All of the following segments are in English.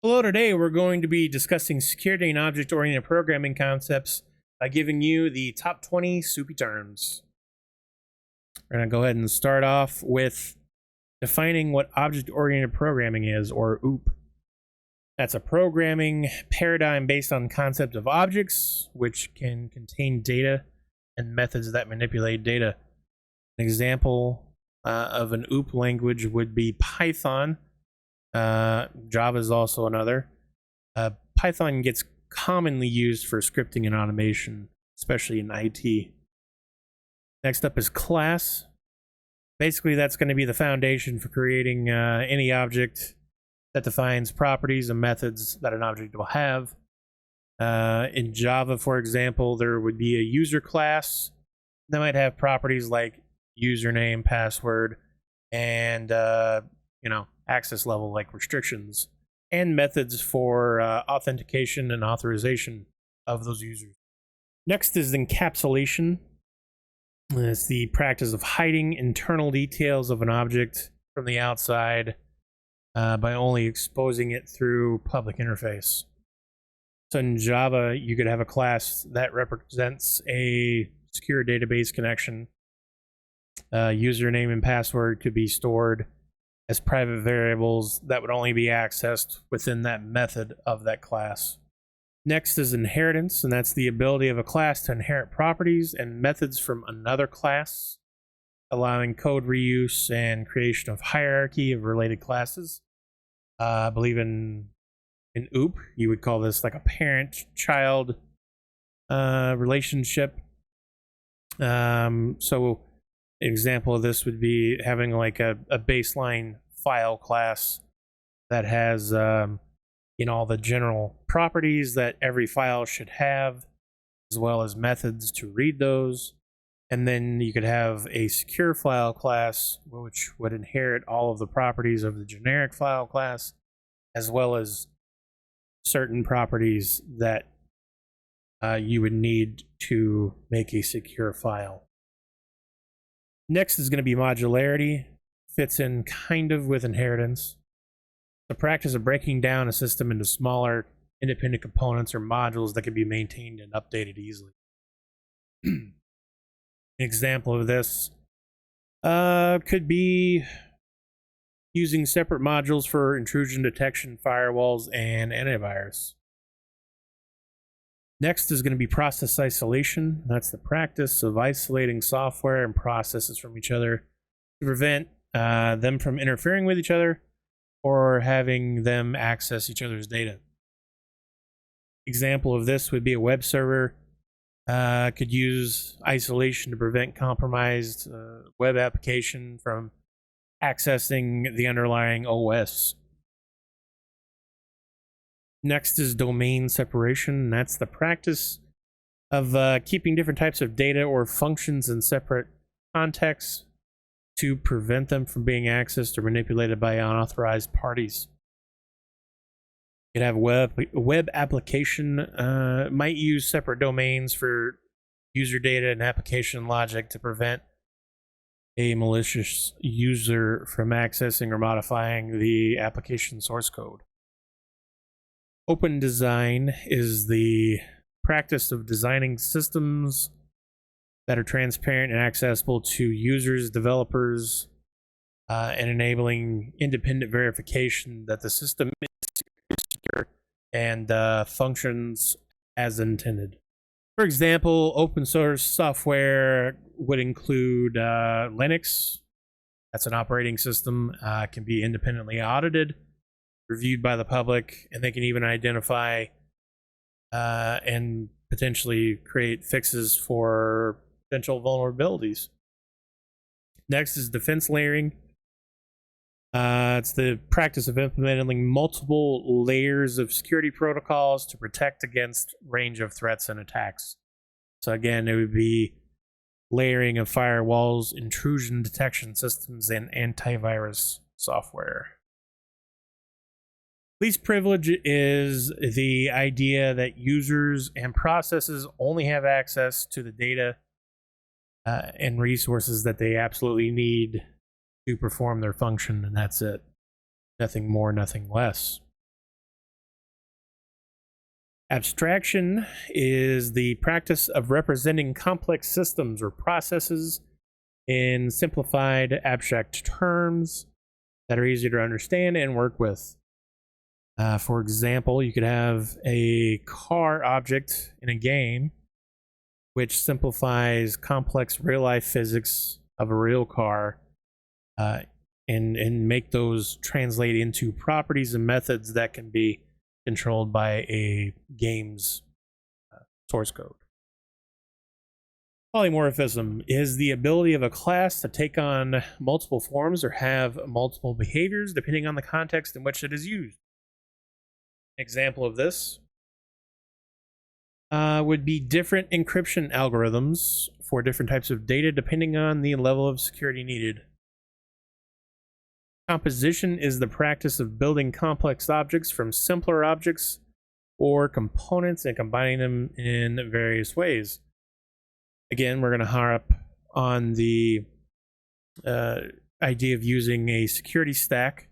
Hello, today we're going to be discussing security and object-oriented programming concepts by giving you the top 20 SOOPy terms. We're going to go ahead and start off with defining what object-oriented programming is, or OOP. That's a programming paradigm based on the concept of objects, which can contain data and methods that manipulate data. An example of an OOP language would be Python. Java is also another. Python gets commonly used for scripting and automation, especially in IT. Next up is class. Basically, that's going to be the foundation for creating any object that defines properties and methods that an object will have. In Java, for example, there would be a user class that might have properties like username, password, and access level like restrictions, and methods for authentication and authorization of those users. Next is encapsulation. It's the practice of hiding internal details of an object from the outside by only exposing it through public interface. So in Java, you could have a class that represents a secure database connection. Username and password could be stored as private variables that would only be accessed within that method of that class. Next is inheritance, and that's the ability of a class to inherit properties and methods from another class, allowing code reuse and creation of hierarchy of related classes. I believe in OOP, you would call this like a parent-child relationship. So an example of this would be having like a baseline file class that has all the general properties that every file should have, as well as methods to read those. And then you could have a secure file class, which would inherit all of the properties of the generic file class, as well as certain properties that you would need to make a secure file. Next is going to be modularity. Fits in kind of with inheritance. The practice of breaking down a system into smaller independent components or modules that can be maintained and updated easily. An example of this could be using separate modules for intrusion detection, firewalls, and antivirus. Next is going to be process isolation. That's the practice of isolating software and processes from each other to prevent them from interfering with each other or having them access each other's data. Example of this would be a web server could use isolation to prevent compromised web application from accessing the underlying OS. Next is domain separation. That's the practice of keeping different types of data or functions in separate contexts to prevent them from being accessed or manipulated by unauthorized parties. You could have web application might use separate domains for user data and application logic to prevent a malicious user from accessing or modifying the application source code. Open design is the practice of designing systems that are transparent and accessible to users, developers, and enabling independent verification that the system is secure and functions as intended. For example, open source software would include Linux. That's an operating system, can be independently audited, reviewed by the public, and they can even identify and potentially create fixes for potential vulnerabilities. Next is defense layering. It's the practice of implementing multiple layers of security protocols to protect against range of threats and attacks. So again, it would be layering of firewalls, intrusion detection systems, and antivirus software. Least privilege is the idea that users and processes only have access to the data and resources that they absolutely need to perform their function, and that's it. Nothing more, nothing less. Abstraction is the practice of representing complex systems or processes in simplified abstract terms that are easier to understand and work with. For example, you could have a car object in a game which simplifies complex real-life physics of a real car and make those translate into properties and methods that can be controlled by a game's source code. Polymorphism is the ability of a class to take on multiple forms or have multiple behaviors depending on the context in which it is used. An example of this would be different encryption algorithms for different types of data depending on the level of security needed. Composition is the practice of building complex objects from simpler objects or components and combining them in various ways. Again, we're going to harp on the idea of using a security stack,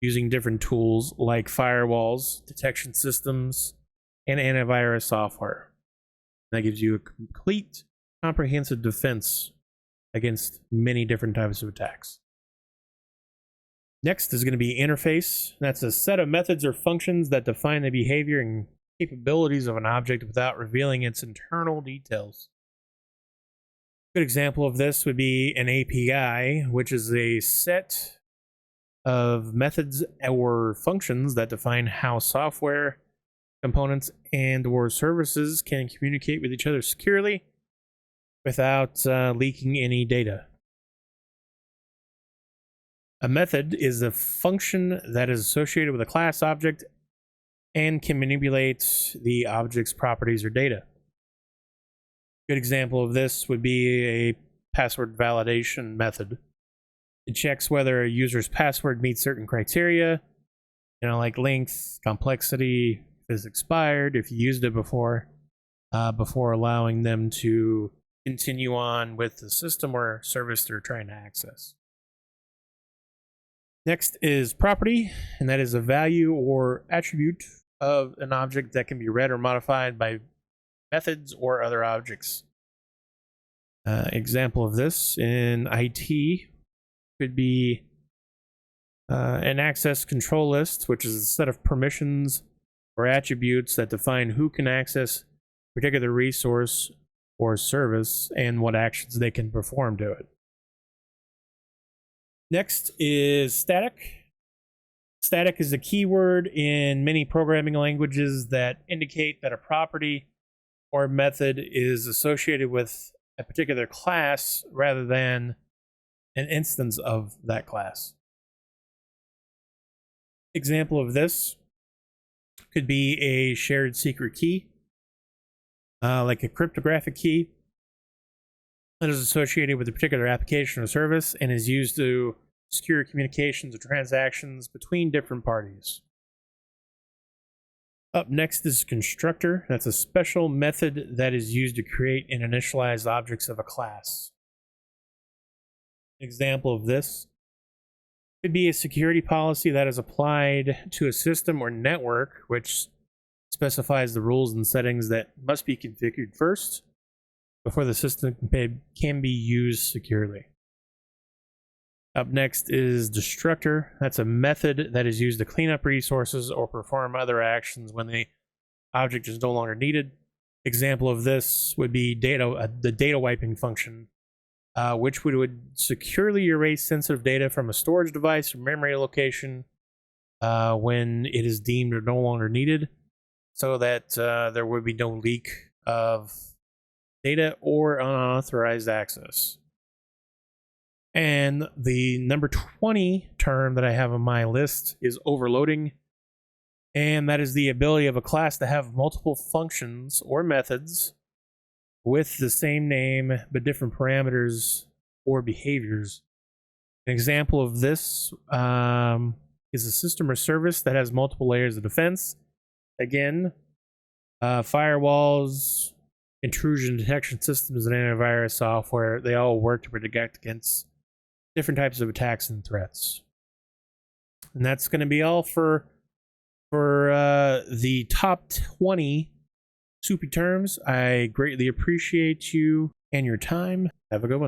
using different tools like firewalls, detection systems, and antivirus software. That gives you a complete, comprehensive defense against many different types of attacks. Next is going to be interface. That's a set of methods or functions that define the behavior and capabilities of an object without revealing its internal details. A good example of this would be an API, which is a set of methods or functions that define how software, components, and or services can communicate with each other securely without leaking any data. A method is a function that is associated with a class object and can manipulate the object's properties or data. A good example of this would be a password validation method. It checks whether a user's password meets certain criteria, like length, complexity, if it's expired, if you used it before allowing them to continue on with the system or service they're trying to access. Next is property, and that is a value or attribute of an object that can be read or modified by methods or other objects. Example of this in IT could be an access control list, which is a set of permissions or attributes that define who can access a particular resource or service and what actions they can perform to it. Next is static. Static is a keyword in many programming languages that indicate that a property or method is associated with a particular class rather than an instance of that class. Example of this could be a shared secret key, like a cryptographic key that is associated with a particular application or service and is used to secure communications or transactions between different parties. Up next is constructor. That's a special method that is used to create and initialize objects of a class. An example of this could be a security policy that is applied to a system or network, which specifies the rules and settings that must be configured first before the system can be used securely. Up next is destructor. That's a method that is used to clean up resources or perform other actions when the object is no longer needed. Example of this would be the data wiping function, which would securely erase sensitive data from a storage device or memory location when it is deemed or no longer needed, so that there would be no leak of data or unauthorized access. And the number 20 term that I have on my list is overloading, and that is the ability of a class to have multiple functions or methods with the same name but different parameters or behaviors. An example of this is a system or service that has multiple layers of defense. Again, firewalls, intrusion detection systems, and antivirus software, they all work to protect against different types of attacks and threats. And that's going to be all for the top 20 SOOPy terms. I greatly appreciate you and your time. Have a good one.